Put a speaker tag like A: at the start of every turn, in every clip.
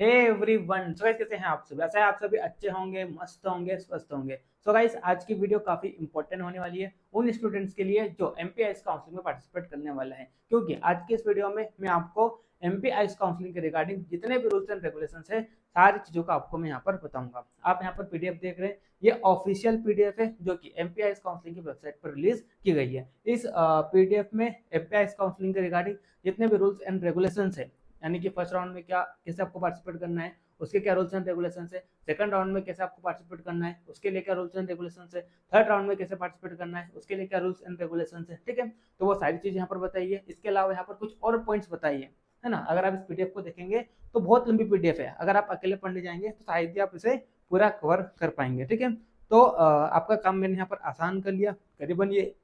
A: Hey everyone, so guys कैसे हैं आप सभी? ऐसा है आप सभी अच्छे होंगे, मस्त होंगे, स्वस्थ होंगे। सो गाइस आज की वीडियो काफी इंपॉर्टेंट होने वाली है उन स्टूडेंट्स के लिए जो एमपीआईएस काउंसलिंग में पार्टिसिपेट करने वाले हैं, क्योंकि आज की इस वीडियो में मैं आपको एमपीआईएस काउंसलिंग के रिगार्डिंग जितने भी रूल्स एंड रेगुलेशंस है सारी चीजों का आपको मैं यहाँ पर बताऊंगा। आप यहाँ पर पीडीएफ देख रहे हैं, ये ऑफिशियल पीडीएफ है जो कि एमपीआईएस काउंसलिंग की वेबसाइट पर रिलीज की गई है। इस पीडीएफ में एमपीआईएस काउंसलिंग के रिगार्डिंग जितने भी रूल्स एंड रेगुलेशंस है, यानी कि फर्स्ट राउंड में क्या कैसे आपको पार्टिसिपेट करना है, उसके क्या रूल्स एंड रेगुलेशन है, सेकंड राउंड में कैसे आपको पार्टिसिपेट करना है, उसके लिए क्या रूल्स एंड रेगुलेशन है, थर्ड राउंड में कैसे पार्टिसिपेट करना है, उसके लिए क्या रूल्स एंड रेगुलेशन है। ठीक है, तो वो सारी चीज यहाँ पर बताइए। इसके अलावा यहाँ पर कुछ और पॉइंट्स बताइए, है ना। अगर आप इस पीडीएफ को देखेंगे तो बहुत लंबी पीडीएफ है, अगर आप अकेले पढ़ने जाएंगे तो शायद ही आप इसे पूरा कवर कर पाएंगे। ठीक है, तो आपका काम मैंने यहाँ पर आसान कर लिया। करीबन ये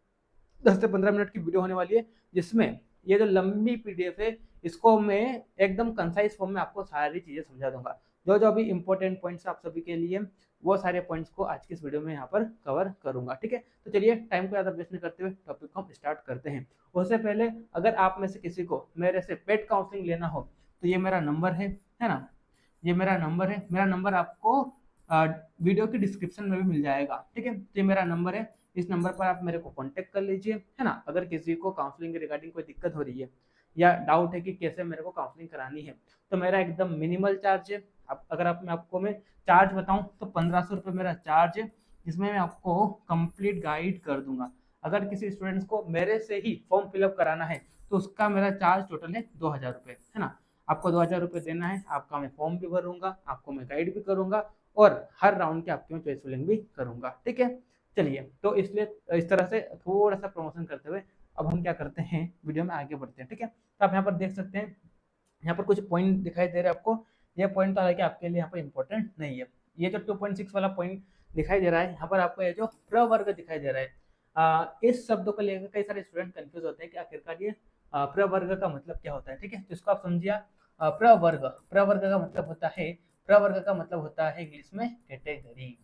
A: 10 से 15 मिनट की वीडियो होने वाली है, जिसमें ये जो लंबी पीडीएफ है इसको मैं एकदम कंसाइज फॉर्म में आपको सारी चीजें समझा दूंगा। जो जो अभी इंपॉर्टेंट पॉइंट्स आप सभी के लिए, वो सारे पॉइंट्स को आज की इस वीडियो में यहाँ पर कवर करूंगा। ठीक है, तो चलिए टाइम को ज़्यादा वेस्ट नहीं करते हुए टॉपिक को हम स्टार्ट करते हैं। उससे पहले अगर आप में से किसी को मेरे से पेड काउंसलिंग लेना हो तो ये मेरा नंबर है ना। ये मेरा नंबर है, मेरा नंबर आपको वीडियो की डिस्क्रिप्शन में भी मिल जाएगा। ठीक है, तो ये मेरा नंबर है, इस नंबर पर आप मेरे को कांटेक्ट कर लीजिए, है ना। अगर किसी को काउंसलिंग के रिगार्डिंग कोई दिक्कत हो रही है या डाउट है कि कैसे मेरे को काउंसलिंग करानी है, तो मेरा एकदम मिनिमल चार्ज है। अगर आपको मैं चार्ज बताऊं तो 1500 रुपये मेरा चार्ज है, जिसमें मैं आपको कंप्लीट गाइड कर दूंगा। अगर किसी स्टूडेंट्स को मेरे से ही फॉर्म फिलअप कराना है तो उसका मेरा चार्ज टोटल है 2000 रुपये, है ना। आपको 2000 रुपये देना है, आपका मैं फॉर्म भी भरूंगा, आपको मैं गाइड भी करूंगा और हर राउंड के आपकी मैं चॉइस फिलिंग भी करूंगा। ठीक है, चलिए, तो इसलिए इस तरह से थोड़ा सा प्रमोशन करते हुए अब हम क्या करते हैं, वीडियो में आगे बढ़ते हैं। ठीक है, तो आप यहाँ पर देख सकते हैं, यहाँ पर कुछ पॉइंट दिखाई दे रहे हैं आपको। ये पॉइंट तो हालांकि आपके लिए यहाँ पर इंपॉर्टेंट नहीं है। ये जो 2.6 वाला पॉइंट दिखाई दे रहा है, यहाँ पर आपको ये जो प्रवर्ग दिखाई दे रहा है, इस शब्द को लेकर कई सारे स्टूडेंट कंफ्यूज होते हैं कि आखिरकार ये प्रवर्ग का मतलब क्या होता है। ठीक है, तो इसको आप समझिए। प्रवर्ग प्रवर्ग का मतलब होता है, प्रवर्ग का मतलब होता है इंग्लिश में कैटेगरी।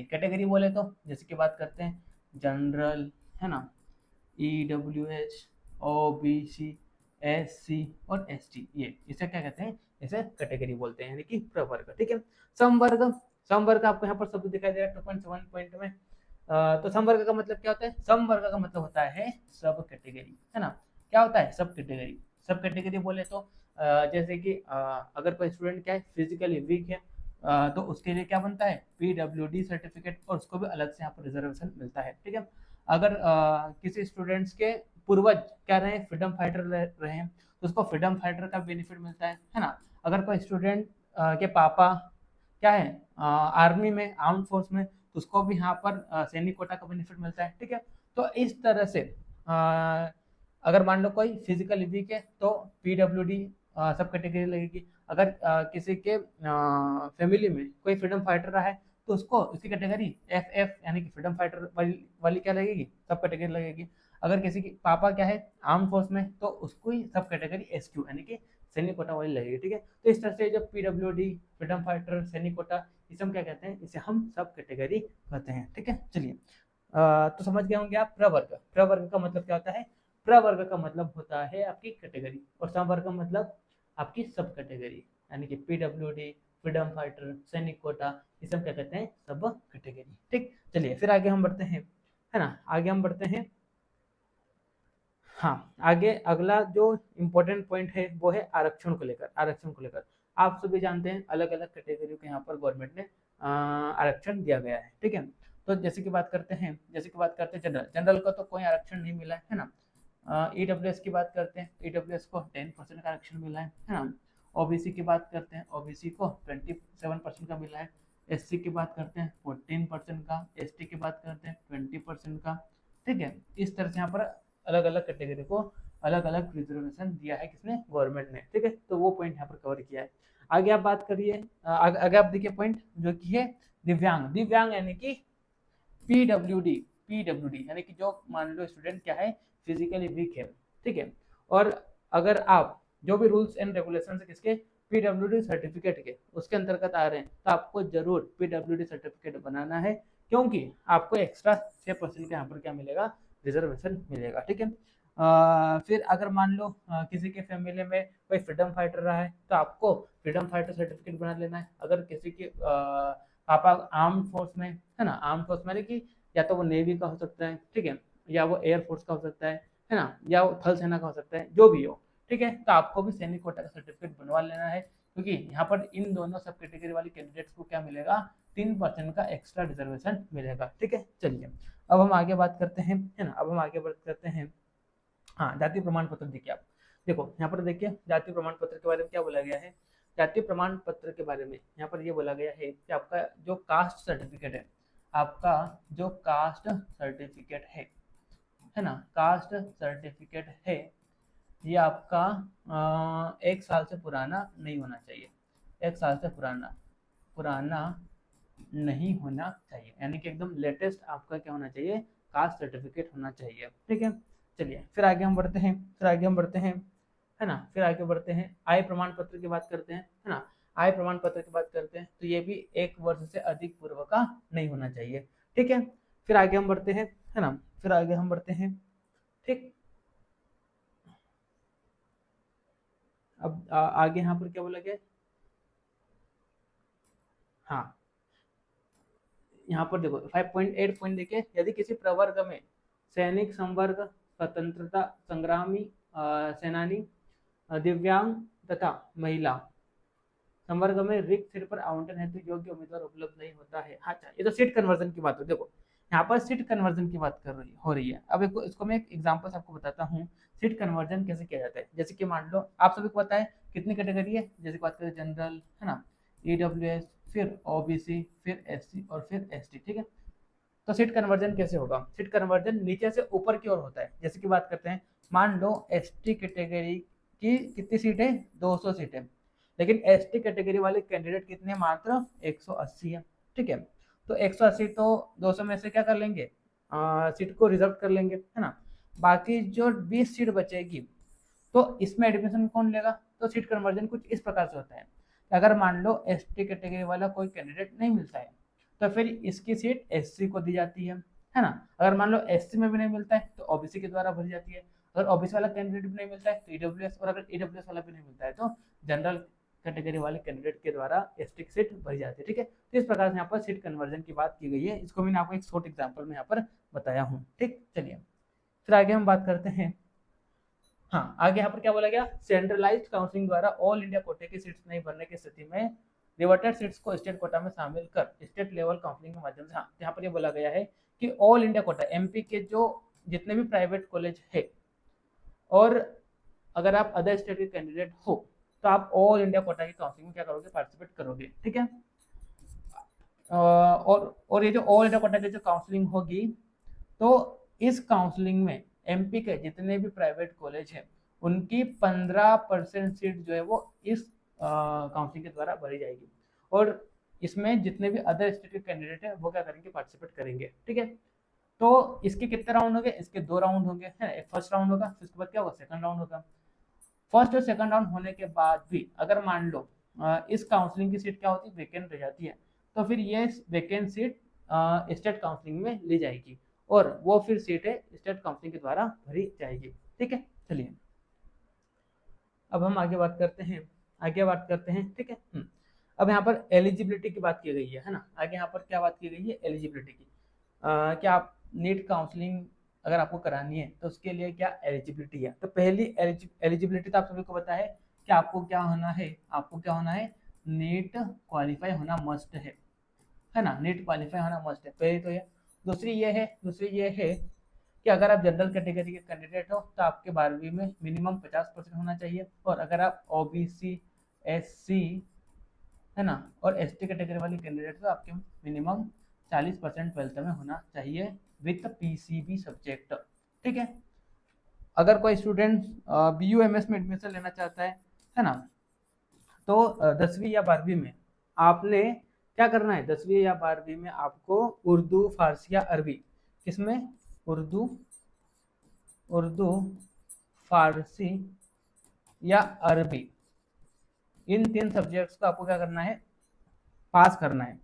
A: कैटेगरी बोले तो जैसे कि बात करते हैं जनरल, है ना, EWH, OBC, SC और ST, ये इसे क्या कहते हैं, इसे कैटेगरी बोलते हैं, यानी कि प्रवर्ग। ठीक है, समवर्ग, समवर्ग आपको यहाँ पर शब्द दिखाई दे रहा है 2.7 पॉइंट में। तो समवर्ग का मतलब क्या होता है? समवर्ग का मतलब होता है सब कैटेगरी, है ना। क्या होता है सब कैटेगरी? सब कैटेगरी बोले तो जैसे कि अगर कोई स्टूडेंट क्या है, फिजिकली वीक है, तो उसके लिए क्या बनता है, PWD सर्टिफिकेट, और उसको भी अलग से यहाँ पर रिजर्वेशन मिलता है। ठीक है, अगर किसी स्टूडेंट्स के पूर्वज क्या रहे, फ्रीडम फाइटर रहे हैं, तो उसको फ्रीडम फाइटर का बेनिफिट मिलता है ना। अगर कोई स्टूडेंट के पापा क्या है, आर्मी में, आर्म फोर्स में, तो उसको भी यहाँ पर सैनिक कोटा का बेनिफिट मिलता है। ठीक है, तो इस तरह से अगर मान लो कोई फिजिकल वीक है तो PWD सब कैटेगरी लगेगी। अगर किसी के फैमिली में कोई फ्रीडम फाइटर रहा है तो उसको उसकी कैटेगरी FF यानी कि फ्रीडम फाइटर वाली क्या लगेगी, सब कैटेगरी लगेगी। अगर किसी की पापा क्या है, आर्म फोर्स में, तो उसको ही सब कैटेगरी SQ यानी कि सैनिक कोटा वाली लगेगी। ठीक है, तो इस तरह से जो PWD, फ्रीडम फाइटर, सैनिक कोटा, इसे हम क्या कहते हैं, इसे हम सब कैटेगरी कहते हैं। ठीक है, चलिए, तो समझ गए होंगे आप। प्रवर्ग, प्रवर्ग का मतलब क्या होता है? प्रवर्ग का मतलब होता है आपकी कैटेगरी, और समवर्ग का मतलब आपकी सब कैटेगरी, यानी कि PWD, फ्रीडम फाइटर, सैनिक कोटा, ये सब क्या कहते हैं, सब कैटेगरी। ठीक, चलिए फिर आगे हम बढ़ते हैं, है ना, आगे हम बढ़ते हैं। हाँ, आगे अगला जो इम्पोर्टेंट पॉइंट है वो है आरक्षण को लेकर। आरक्षण को लेकर आप सभी जानते हैं अलग अलग कैटेगरी के यहाँ पर गवर्नमेंट ने आरक्षण दिया गया है। ठीक है, तो जैसे कि बात करते हैं, जनरल, जनरल को तो कोई आरक्षण नहीं मिला है ना। EWS की बात करते हैं, EWS को 10% का आरक्षण मिला है ना। OBC की बात करते हैं, OBC को 27% का मिला है। SC की बात करते हैं 14% का, ST की बात करते हैं 20% का। ठीक है, इस तरह से यहाँ पर अलग अलग कैटेगरी को अलग अलग रिजर्वेशन दिया है किसने, गवर्नमेंट ने। ठीक है, तो वो पॉइंट यहाँ पर कवर किया है। आगे आप बात करिए, आगे आप देखिए पॉइंट जो कि है दिव्यांग। दिव्यांग यानी कि PWD यानी कि जो मान लो स्टूडेंट क्या है, फिजिकली वीक है। ठीक है, और अगर आप जो भी रूल्स एंड रेगुलेशन है किसके, PWD सर्टिफिकेट के, उसके अंतर्गत आ रहे हैं, तो आपको जरूर PWD सर्टिफिकेट बनाना है, क्योंकि आपको एक्स्ट्रा 6% का यहाँ पर क्या मिलेगा, रिजर्वेशन मिलेगा। ठीक है, फिर अगर मान लो किसी के फैमिली में कोई फ्रीडम फाइटर रहा है तो आपको फ्रीडम फाइटर सर्टिफिकेट बना लेना है। अगर किसी के पापा आर्म फोर्स में है ना, आर्म फोर्स में कि या तो वो नेवी का हो सकता है, ठीक है, या वो एयर फोर्स का हो सकता है ना, या वो थल सेना का हो सकता है, जो भी हो, ठीक है, तो आपको भी सैनिक कोटा का सर्टिफिकेट बनवा लेना है, क्योंकि यहाँ पर इन दोनों सब कैटेगरी वाली कैंडिडेट्स को क्या मिलेगा, 3% का एक्स्ट्रा रिजर्वेशन मिलेगा। ठीक है, चलिए अब हम आगे बात करते हैं, है ना, अब हम आगे बात करते हैं। हाँ, जाति प्रमाण पत्र देखिए आप, देखो यहाँ पर देखिए जाति प्रमाण पत्र के बारे में क्या बोला गया है। जाति प्रमाण पत्र के बारे में यहाँ पर ये बोला गया है कि आपका जो कास्ट सर्टिफिकेट है, आपका जो कास्ट सर्टिफिकेट है ना, कास्ट सर्टिफिकेट है, ये आपका 1 साल से पुराना नहीं होना चाहिए। 1 साल से पुराना पुराना नहीं होना चाहिए, यानी कि एकदम लेटेस्ट आपका क्या होना चाहिए, कास्ट सर्टिफिकेट होना चाहिए। ठीक है, चलिए फिर आगे हम बढ़ते हैं, है ना, फिर आगे बढ़ते हैं, आय प्रमाण पत्र की बात करते हैं, है ना। आय प्रमाण पत्र की बात करते हैं तो ये भी 1 वर्ष से अधिक पूर्व का नहीं होना चाहिए। ठीक है, फिर आगे हम बढ़ते हैं, है ना, फिर आगे हम बढ़ते हैं। ठीक, अब आगे यहाँ पर क्या बोला गया, हाँ यहाँ पर देखो 5.8 पॉइंट देखिए, यदि किसी प्रवर्ग में सैनिक संवर्ग, स्वतंत्रता संग्रामी, सेनानी, दिव्यांग तथा महिला संवर्ग में रिक्त सीट पर आवंटन हेतु योग्य उम्मीदवार उपलब्ध नहीं होता है। अच्छा, ये तो सीट कन्वर्जन की बात है। देखो यहाँ पर सीट कन्वर्जन की बात हो रही है। अब इसको मैं एक एग्जांपल से आपको बताता हूँ, सीट कन्वर्जन कैसे किया जाता है। जैसे कि मान लो आप सभी को पता है कितनी कैटेगरी है, जैसे बात करें जनरल, है ना, ईडब्ल्यूएस, फिर ओबीसी, फिर एससी और फिर एसटी। ठीक है, तो सीट कन्वर्जन कैसे होगा, सीट कन्वर्जन नीचे से ऊपर की ओर होता है। जैसे कि बात करते हैं, मान लो एसटी कैटेगरी की कितनी सीट है, 200 सीट है, लेकिन एसटी कैटेगरी वाले कैंडिडेट कितने, मात्र 180 है। ठीक है, तो 180 तो 200 में से क्या कर लेंगे, सीट को रिजर्व कर लेंगे, है ना। बाकी जो 20 सीट बचेगी तो इसमें एडमिशन कौन लेगा। तो सीट कन्वर्जन कुछ इस प्रकार से होता है, अगर मान लो एसटी कैटेगरी वाला कोई कैंडिडेट नहीं मिलता है तो फिर इसकी सीट एससी को दी जाती है ना। अगर मान लो एससी में भी नहीं मिलता है तो ओबीसी के द्वारा भरी जाती है। अगर ओबीसी वाला कैंडिडेट भी नहीं मिलता है तो ईडब्ल्यूएस, और अगर ईडब्ल्यूएस वाला भी नहीं मिलता है तो जनरल कैटेगरी वाले कैंडिडेट के द्वारा एसटी की सीट भरी जाती है। ठीक है, तो इस प्रकार से यहाँ पर सीट कन्वर्जन की बात की गई है। इसको मैंने आपको एक शॉर्ट एग्जाम्पल में यहाँ पर बताया हूँ। ठीक, चलिए फिर आगे हम बात करते हैं। हाँ, आगे यहाँ पर क्या बोला गया, सेंट्रलाइज्ड काउंसलिंग द्वारा ऑल इंडिया कोटे की सीट्स नहीं भरने की स्थिति में रिवर्टेड सीट्स को स्टेट कोटा में शामिल कर स्टेट लेवल काउंसलिंग के माध्यम से, हाँ यहाँ पर ये बोला गया है कि ऑल इंडिया कोटा, एमपी के जो जितने भी प्राइवेट कॉलेज है, और अगर आप अदर स्टेट के कैंडिडेट हो तो आप ऑल इंडिया कोटा की काउंसलिंग में क्या करोगे, पार्टिसिपेट करोगे। ठीक है, और ये जो ऑल इंडिया कोटा की जो काउंसलिंग होगी, तो इस काउंसलिंग में एमपी के जितने भी प्राइवेट कॉलेज हैं उनकी 15% सीट जो है वो इस काउंसलिंग के द्वारा भरी जाएगी, और इसमें जितने भी अदर स्टेट के कैंडिडेट हैं वो क्या करेंगे, पार्टिसिपेट करेंगे। ठीक है, तो इसके कितने राउंड होंगे, इसके 2 राउंड होंगे, है ना। एक फर्स्ट राउंड होगा, फिर उसके बाद क्या होगा, सेकंड राउंड होगा। फर्स्ट और सेकंड राउंड होने के बाद भी अगर मान लो इस काउंसलिंग की सीट क्या होती है, वेकेंट रह जाती है, तो फिर ये वेकेंट सीट स्टेट काउंसलिंग में ली जाएगी, और वो फिर सीटें स्टेट काउंसलिंग के द्वारा भरी जाएगी। ठीक है, चलिए अब हम आगे बात करते हैं, ठीक है। अब यहाँ पर एलिजिबिलिटी की बात की गई है ना। आगे यहाँ पर क्या बात की गई है, एलिजिबिलिटी की, क्या आप नीट काउंसलिंग अगर आपको करानी है तो उसके लिए क्या एलिजिबिलिटी है। तो पहली एलिजिबिलिटी तो आप सभी को पता है कि आपको क्या होना है, नीट क्वालिफाई होना मस्ट है ना, नीट क्वालिफाई होना मस्ट है, पहले तो ये। दूसरी ये है कि अगर आप जनरल कैटेगरी के कैंडिडेट हो तो आपके 12वीं में मिनिमम 50% होना चाहिए, और अगर आप ओबीसी, एससी, है ना, और एसटी कैटेगरी वाली कैंडिडेट तो आपके मिनिमम 40% ट्वेल्थ में होना चाहिए विथ पीसीबी सब्जेक्ट। ठीक है, अगर कोई स्टूडेंट बीयूएमएस में एडमिशन लेना चाहता है ना, तो 10वीं या 12वीं में आपने क्या करना है, 10वीं या 12वीं में आपको उर्दू, फारसी या अरबी, किसमें, उर्दू, फारसी या अरबी, इन 3 सब्जेक्ट्स को आपको क्या करना है, पास करना है।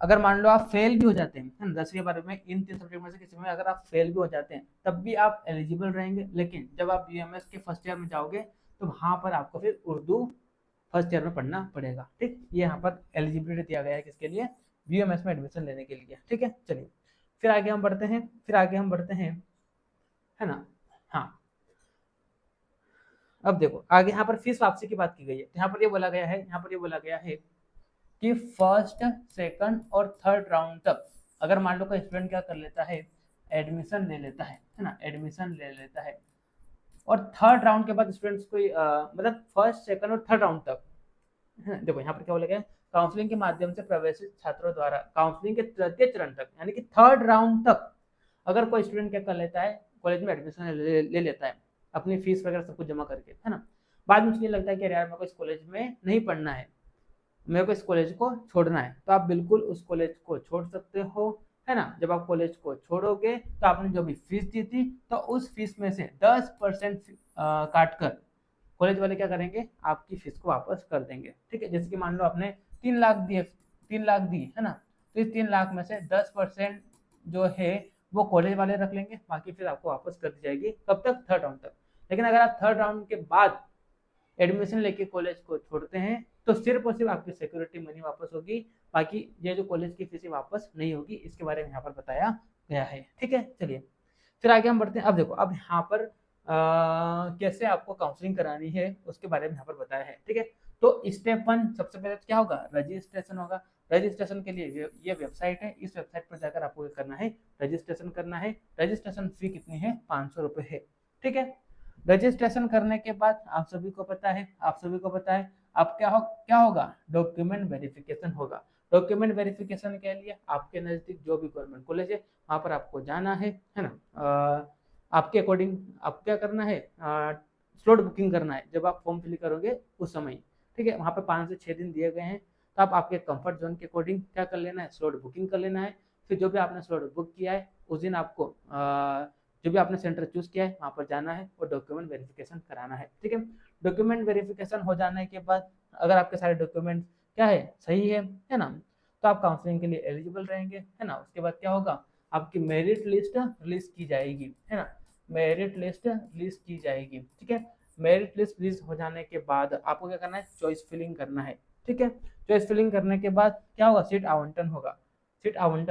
A: अगर मान लो आप फेल भी हो जाते हैं, है ना, 10वीं 12वीं में इन 3 सब्जेक्ट में से किसी में अगर आप फेल भी हो जाते हैं तब भी आप एलिजिबल रहेंगे। लेकिन जब आप यूएमएस के फर्स्ट ईयर में जाओगे तो वहां पर आपको फिर उर्दू फर्स्ट ईयर में पढ़ना पड़ेगा। ठीक, ये यहाँ पर एलिजिबिलिटी दिया गया है किसके लिए, बीएमएस में एडमिशन लेने के लिए। ठीक है, चलिए फिर आगे हम बढ़ते हैं, है ना। हाँ, अब देखो आगे यहाँ पर फीस वापसी की बात की गई है। यहाँ पर ये बोला गया है कि फर्स्ट, सेकंड और थर्ड राउंड तक अगर मान लो कोई स्टूडेंट क्या कर लेता है, एडमिशन ले लेता है ना, एडमिशन ले लेता है, और थर्ड राउंड के बाद स्टूडेंट्स कोई मतलब फर्स्ट, सेकंड और थर्ड राउंड तक, देखो यहाँ पर क्या बोला गया है, काउंसलिंग के माध्यम से प्रवेशित छात्रों द्वारा काउंसलिंग के तृतीय चरण तक यानी कि थर्ड राउंड तक अगर कोई स्टूडेंट क्या कर लेता है, कॉलेज में एडमिशन ले लेता है अपनी फीस वगैरह सब कुछ जमा करके, है ना, बाद में मुझे लगता है कि यार मेरे को इस कॉलेज में नहीं पढ़ना है, मेरे को इस कॉलेज को छोड़ना है, तो आप बिल्कुल उस कॉलेज को छोड़ सकते हो, है ना। जब आप कॉलेज को छोड़ोगे तो आपने जो भी फीस दी थी तो उस फीस में से 10% काट कर कॉलेज वाले क्या करेंगे, आपकी फीस को वापस कर देंगे। ठीक है, जैसे कि मान लो आपने 3 लाख दिए, 3 लाख दी, है ना, तो इस 3 लाख में से 10% जो है वो कॉलेज वाले रख लेंगे, बाकी फिर आपको वापस कर दी जाएगी। कब तक, थर्ड राउंड तक। लेकिन अगर आप थर्ड राउंड के बाद एडमिशन लेके कॉलेज को छोड़ते हैं तो सिर्फ और सिर्फ आपकी सिक्योरिटी मनी वापस होगी, बाकी ये जो कॉलेज की फीस वापस नहीं होगी। इसके बारे में यहाँ पर बताया गया है। ठीक है, चलिए फिर आगे हम बढ़ते हैं। अब देखो, अब यहाँ पर कैसे आपको काउंसलिंग करानी है उसके बारे में यहाँ पर बताया है। ठीक है, तो स्टेप 1 सबसे पहले क्या होगा, रजिस्ट्रेशन होगा। रजिस्ट्रेशन के लिए ये वेबसाइट है, इस वेबसाइट पर जाकर आपको करना है, रजिस्ट्रेशन करना है। रजिस्ट्रेशन फी कितनी है, 500 रुपये है। ठीक है, रजिस्ट्रेशन करने के बाद आप सभी को पता है अब क्या होगा, डॉक्यूमेंट वेरिफिकेशन होगा। डॉक्यूमेंट वेरिफिकेशन के लिए आपके नजदीक जो भी गवर्नमेंट कॉलेज है वहां पर आपको जाना है ना। आपके अकॉर्डिंग आप क्या करना है, स्लॉट बुकिंग करना है जब आप फॉर्म फिल करोगे उस समय। ठीक है, वहाँ पे 5 से 6 दिन दिए गए हैं, तो आप आपके कंफर्ट जोन के अकॉर्डिंग क्या कर लेना है, स्लॉट बुकिंग कर लेना है। फिर जो भी आपने स्लॉट बुक किया है उस दिन आपको जो भी आपने सेंटर चूज किया है वहाँ पर जाना है और डॉक्यूमेंट वेरिफिकेशन कराना है। ठीक है, डॉक्यूमेंट वेरिफिकेशन हो जाने के बाद अगर आपके सारे डॉक्यूमेंट क्या है, सही है ना, तो आप काउंसलिंग के लिए एलिजिबल रहेंगे, है ना। उसके बाद क्या होगा, आपकी मेरिट लिस्ट रिलीज की जाएगी, है ना, मेरिट लिस्ट रिलीज की जाएगी। ठीक है, मेरिट लिस्ट रिलीज हो जाने के बाद आपको क्या करना है, चॉइस फिलिंग करना है। ठीक है, चॉइस फिलिंग करने के बाद क्या होगा, सीट आवंटन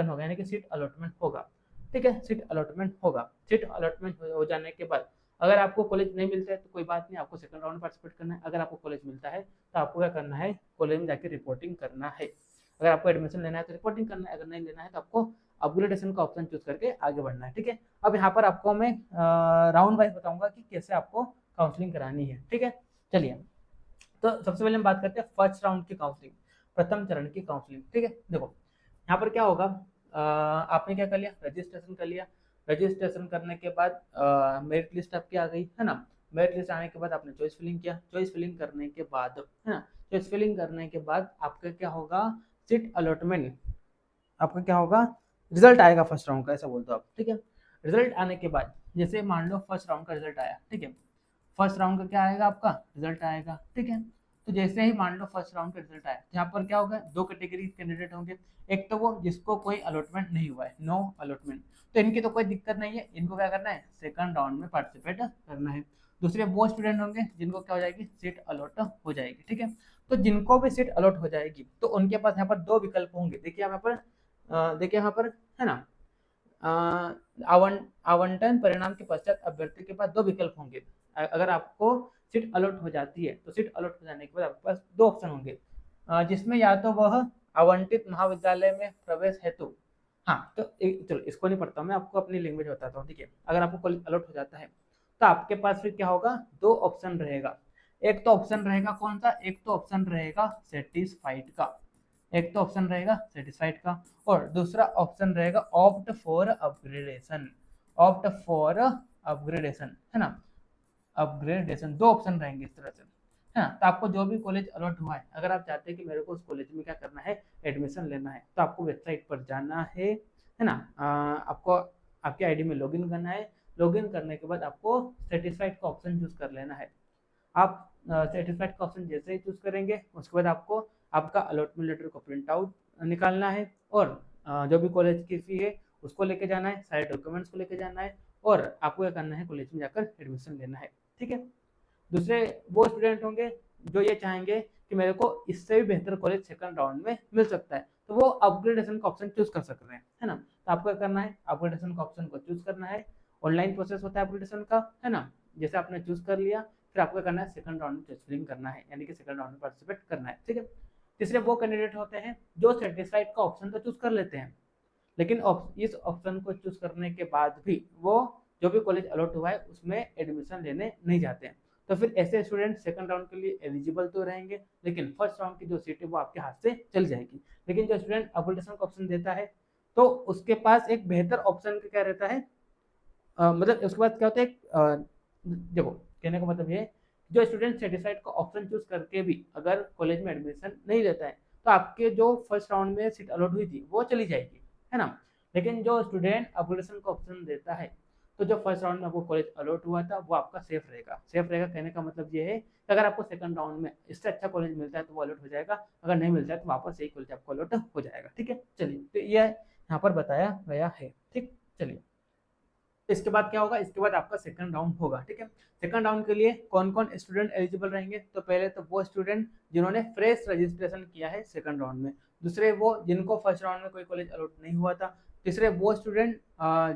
A: होगा यानी कि सीट अलॉटमेंट होगा। ठीक है, सीट अलॉटमेंट हो जाने के बाद अगर आपको कॉलेज नहीं मिलता है तो कोई बात नहीं, आपको सेकंड राउंड में पार्टिसिपेट करना है। अगर आपको कॉलेज मिलता है तो आपको क्या करना है, कॉलेज में जाकर रिपोर्टिंग करना है। अगर आपको एडमिशन लेना है तो रिपोर्टिंग करना है, अगर नहीं लेना है तो आपको अपग्रेडेशन का ऑप्शन चूज करके आगे बढ़ना है। ठीक है, अब यहाँ पर आपको मैं राउंड वाइज बताऊंगा कि कैसे आपको काउंसलिंग करानी है। ठीक है, चलिए तो सबसे पहले हम बात करते हैं फर्स्ट राउंड की काउंसलिंग, प्रथम चरण की काउंसलिंग। ठीक है, देखो यहाँ पर क्या होगा, आपने क्या कर लिया, रजिस्ट्रेशन कर लिया। रजिस्ट्रेशन करने के बाद मेरिट लिस्ट आपकी आ गई, है ना। मेरिट लिस्ट आने के बाद आपने चॉइस फिलिंग किया। चॉइस फिलिंग करने के बाद, है ना, चॉइस फिलिंग करने के बाद आपका क्या होगा, सीट अलॉटमेंट, आपका क्या होगा, रिजल्ट आएगा फर्स्ट राउंड का, ऐसा बोल दो आप। ठीक है, रिजल्ट आने के बाद जैसे मान लो फर्स्ट राउंड का रिजल्ट आया, ठीक है, फर्स्ट राउंड का क्या आएगा, आपका रिजल्ट आएगा। ठीक है, तो जैसे ही मान लो फर्स्ट राउंड का रिजल्ट आया, यहाँ पर क्या होगा, 2 कैटेगरी कैंडिडेट होंगे। एक तो वो जिसको कोई अलॉटमेंट नहीं हुआ है, नो अलॉटमेंट, तो इनकी तो कोई दिक्कत नहीं है, इनको क्या करना है, सेकंड राउंड में पार्टिसिपेट करना है। दूसरे वो स्टूडेंट होंगे जिनको क्या हो जाएगी, सीट अलॉट हो जाएगी। ठीक है, तो जिनको भी सीट अलॉट हो जाएगी तो उनके पास यहाँ पर 2 विकल्प होंगे। देखिए यहाँ पर है ना, आवंटन परिणाम के पश्चात अभ्यर्थी के पास 2 विकल्प होंगे। अगर आपको सीट अलॉट हो जाती है तो सीट अलॉट हो जाने के बाद आपके पास 2 ऑप्शन होंगे, जिसमें या तो वह आवंटित महाविद्यालय में प्रवेश हेतु, हाँ तो चलो इसको नहीं पढ़ता, मैं आपको अपनी लैंग्वेज बताता हूँ। ठीक है, अगर आपको कॉलेज अलॉट हो जाता है तो आपके पास फिर क्या होगा, 2 ऑप्शन रहेगा। एक तो ऑप्शन रहेगा कौन सा, एक तो ऑप्शन रहेगा सेटिस्फाइड का, एक तो ऑप्शन रहेगा सेटिस्फाइड का, और दूसरा ऑप्शन रहेगा ऑप्ट फॉर अपग्रेडेशन, है ना, अपग्रेडेशन। 2 ऑप्शन रहेंगे इस तरह से, है ना। तो आपको जो भी कॉलेज अलॉट हुआ है, अगर आप चाहते हैं कि मेरे को उस कॉलेज में क्या करना है, एडमिशन लेना है, तो आपको वेबसाइट पर जाना है ना, आपको आपके आईडी में लॉगिन करना है। लॉगिन करने के बाद आपको सेटिस्फाइड का ऑप्शन चूज कर लेना है। आप सेटिस्फाइड का ऑप्शन जैसे ही चूज करेंगे उसके बाद आपको आपका अलॉटमेंट लेटर को प्रिंट आउट निकालना है और जो भी कॉलेज की फ़ी है उसको लेके जाना है, सारे डॉक्यूमेंट्स को लेके जाना है और आपको क्या करना है, कॉलेज में जाकर एडमिशन लेना है। ठीक है। दूसरे वो स्टूडेंट होंगे जो ये चाहेंगे कि मेरे को इससे भी बेहतर कॉलेज सेकंड राउंड में मिल सकता है, तो वो अपग्रेडेशन का ऑप्शन चूज कर सकते हैं, है ना। तो आपको क्या करना है, अपग्रेडेशन का ऑप्शन को चूज करना है। ऑनलाइन प्रोसेस होता है अपग्रेडेशन का, है ना। जैसे आपने चूज कर लिया, फिर आपको क्या करना है, सेकंड राउंड में चॉइस फिलिंग करना है, यानी कि सेकंड राउंड में पार्टिसिपेट करना है। ठीक है। तीसरे वो कैंडिडेट होते हैं जो सेटिस्फाइड का ऑप्शन तो चूज कर लेते हैं, लेकिन इस ऑप्शन को चूज करने के बाद भी वो जो भी कॉलेज अलॉट हुआ है उसमें एडमिशन लेने नहीं जाते हैं। तो फिर ऐसे स्टूडेंट सेकंड राउंड के लिए एलिजिबल तो रहेंगे, लेकिन फर्स्ट राउंड की जो सीट है वो आपके हाथ से चल जाएगी। लेकिन जो स्टूडेंट अपग्रेडेशन का ऑप्शन देता है तो उसके पास एक बेहतर ऑप्शन क्या रहता है, मतलब उसके बाद क्या होता है, देखो कहने का मतलब ये, जो स्टूडेंट सेटिस्फाइड का ऑप्शन चूज करके भी अगर कॉलेज में एडमिशन नहीं लेता है तो आपके जो फर्स्ट राउंड में सीट अलॉट हुई थी वो चली जाएगी, है ना। लेकिन जो स्टूडेंट अपग्रेडेशन का ऑप्शन देता है तो जो फर्स्ट राउंड में आपको कॉलेज अलॉट हुआ था वो आपका सेफ रहेगा। सेफ रहेगा कहने का मतलब ये है कि अगर आपको सेकंड राउंड में इससे अच्छा कॉलेज मिलता है तो वो अलॉट हो जाएगा, अगर नहीं मिलता है तो वापस यही कॉलेज आपको अलॉट हो जाएगा। ठीक है। चलिए, तो ये यहाँ पर बताया गया है। ठीक। चलिए, इसके बाद क्या होगा, इसके बाद आपका सेकंड राउंड होगा। ठीक है। सेकंड राउंड के लिए कौन कौन स्टूडेंट एलिजिबल रहेंगे, तो पहले तो वो स्टूडेंट जिन्होंने फ्रेश रजिस्ट्रेशन किया है सेकंड राउंड में। दूसरे वो जिनको फर्स्ट राउंड में कोई कॉलेज अलॉट नहीं हुआ था। तीसरे वो स्टूडेंट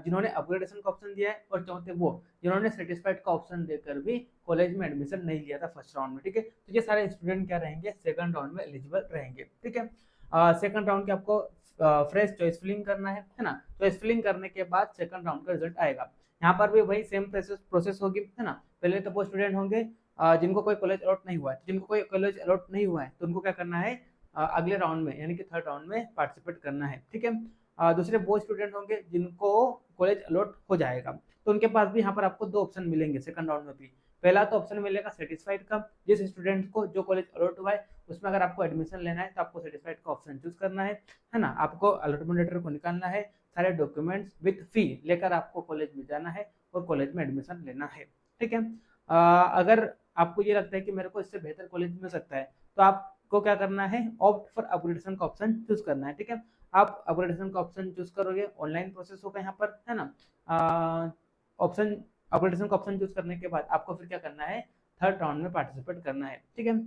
A: जिन्होंने अपग्रेडेशन का ऑप्शन दिया है। और चौथे वो जिन्होंने सेटिस्फाइड का ऑप्शन देकर भी कॉलेज में एडमिशन नहीं लिया था फर्स्ट राउंड में। ठीक है। तो ये सारे स्टूडेंट क्या रहेंगे, सेकंड राउंड में एलिजिबल रहेंगे। ठीक है। सेकंड राउंड के आपको फ्रेश चॉइस फिलिंग करना है ना। चॉइस फिलिंग करने के बाद सेकंड राउंड का रिजल्ट आएगा। यहाँ पर भी वही सेम प्रोसेस होगी, है ना। पहले तो वो स्टूडेंट होंगे जिनको कोई कॉलेज अलॉट नहीं हुआ है। जिनको कोई कॉलेज अलॉट नहीं हुआ है तो उनको क्या करना है, अगले राउंड में यानी कि थर्ड राउंड में पार्टिसिपेट करना है। ठीक है। दूसरे वो स्टूडेंट होंगे जिनको कॉलेज अलॉट हो जाएगा तो उनके पास भी यहाँ पर आपको दो ऑप्शन मिलेंगे सेकंड राउंड में भी। पहला तो ऑप्शन मिलेगा सेटिस्फाइड का, जिस स्टूडेंट को जो कॉलेज अलॉट हुआ है उसमें अगर आपको एडमिशन लेना है तो आपको सेटिस्फाइड का ऑप्शन चूज करना है ना। आपको अलॉटमेंट लेटर को निकालना है, सारे डॉक्यूमेंट्स विद फी लेकर आपको कॉलेज में जाना है और कॉलेज में एडमिशन लेना है। ठीक है। अगर आपको ये लगता है कि मेरे को इससे बेहतर कॉलेज मिल सकता है तो आपको क्या करना है, ऑप्ट फॉर अपग्रेडेशन का ऑप्शन चूज करना है। ठीक है। आप अपग्रेडेशन का ऑप्शन चूज करोगे, ऑनलाइन प्रोसेस होगा यहाँ पर, है ना। ऑप्शन अपग्रेडेशन का ऑप्शन चूज करने के बाद आपको फिर क्या करना है, थर्ड राउंड में पार्टिसिपेट करना है। ठीक है।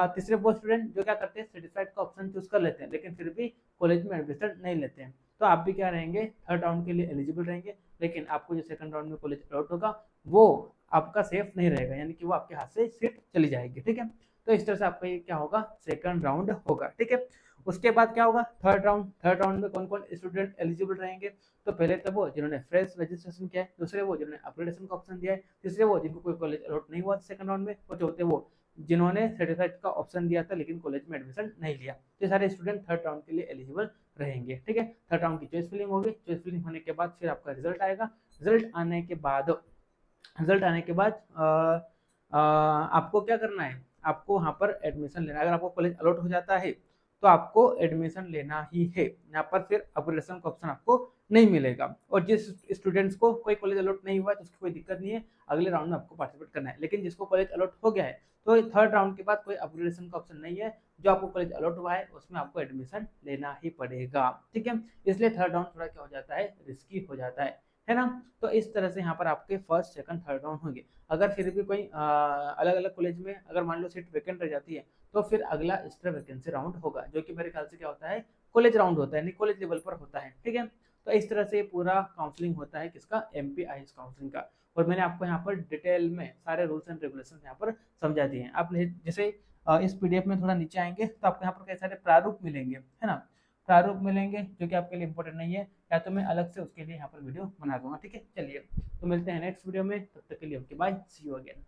A: तीसरे वो स्टूडेंट जो क्या करते हैं, सेटिस्फाइड का ऑप्शन चूज कर लेते हैं लेकिन फिर भी कॉलेज में एडमिशन नहीं लेते हैं, तो आप भी क्या रहेंगे, थर्ड राउंड के लिए एलिजिबल रहेंगे। लेकिन आपको जो सेकंड राउंड में कॉलेज अलॉट होगा वो आपका सेफ नहीं रहेगा, यानी कि वो आपके हाथ से सीट चली जाएगी। ठीक है। तो इस तरह से आपका ये क्या होगा, सेकंड राउंड होगा। ठीक है। उसके बाद क्या होगा, थर्ड राउंड। थर्ड राउंड में कौन कौन स्टूडेंट एलिजिबल रहेंगे, तो पहले तो वो जिन्होंने फ्रेश रजिस्ट्रेशन किया है, दूसरे वो जिन्होंने अपग्रेडेशन का ऑप्शन दिया है, तीसरे वो जिनको कोई कॉलेज अलॉट नहीं हुआ सेकंड राउंड में, और चौथे वो जिन्होंने सर्टिफाइड का ऑप्शन दिया था लेकिन कॉलेज में एडमिशन नहीं लिया। तो सारे स्टूडेंट थर्ड राउंड के लिए एलिजिबल रहेंगे। ठीक है। थर्ड राउंड की चॉइस फिलिंग होगी, चॉइस फिलिंग होने के बाद फिर आपका रिजल्ट आएगा। रिजल्ट आने के बाद आपको क्या करना है, आपको वहाँ पर एडमिशन लेना है। अगर आपको कॉलेज अलॉट हो जाता है तो आपको एडमिशन लेना ही है। यहाँ पर फिर अपग्रेडेशन का ऑप्शन आपको नहीं मिलेगा। और जिस स्टूडेंट्स को कोई कॉलेज अलॉट नहीं हुआ है तो उसकी कोई दिक्कत नहीं है, अगले राउंड में आपको पार्टिसिपेट करना है। लेकिन जिसको कॉलेज अलॉट हो गया है तो थर्ड राउंड के बाद कोई अपग्रेडेशन का ऑप्शन नहीं है, जो आपको कॉलेज अलॉट हुआ है उसमें आपको एडमिशन लेना ही पड़ेगा। ठीक है। इसलिए थर्ड राउंड थोड़ा क्या हो जाता है, रिस्की हो जाता है ना। तो इस तरह से यहाँ पर आपके फर्स्ट सेकंड थर्ड राउंड होंगे। अगर फिर भी कोई अलग अलग कॉलेज में अगर मान लो सीट वैकेंट रह जाती है तो फिर अगला एक्स्ट्रा वैकेंसी राउंड होगा, जो कि मेरे ख्याल से क्या होता है, कॉलेज राउंड होता है, यानी कॉलेज लेवल पर होता है। ठीक है। तो इस तरह से पूरा काउंसलिंग होता है किसका, MPIS काउंसलिंग का। और मैंने आपको यहाँ पर डिटेल में सारे रूल्स एंड रेगुलेशन यहाँ पर समझा दिए हैं। आप जैसे इस PDF में थोड़ा नीचे आएंगे तो आपको यहाँ पर कई सारे प्रारूप मिलेंगे, है ना। प्रारूप मिलेंगे जो कि आपके लिए इंपॉर्टेंट नहीं है, या तो मैं अलग से उसके लिए यहाँ पर वीडियो बना दूंगा। ठीक है। चलिए, तो मिलते हैं नेक्स्ट वीडियो में, तब तक के लिए okay bye, see you again.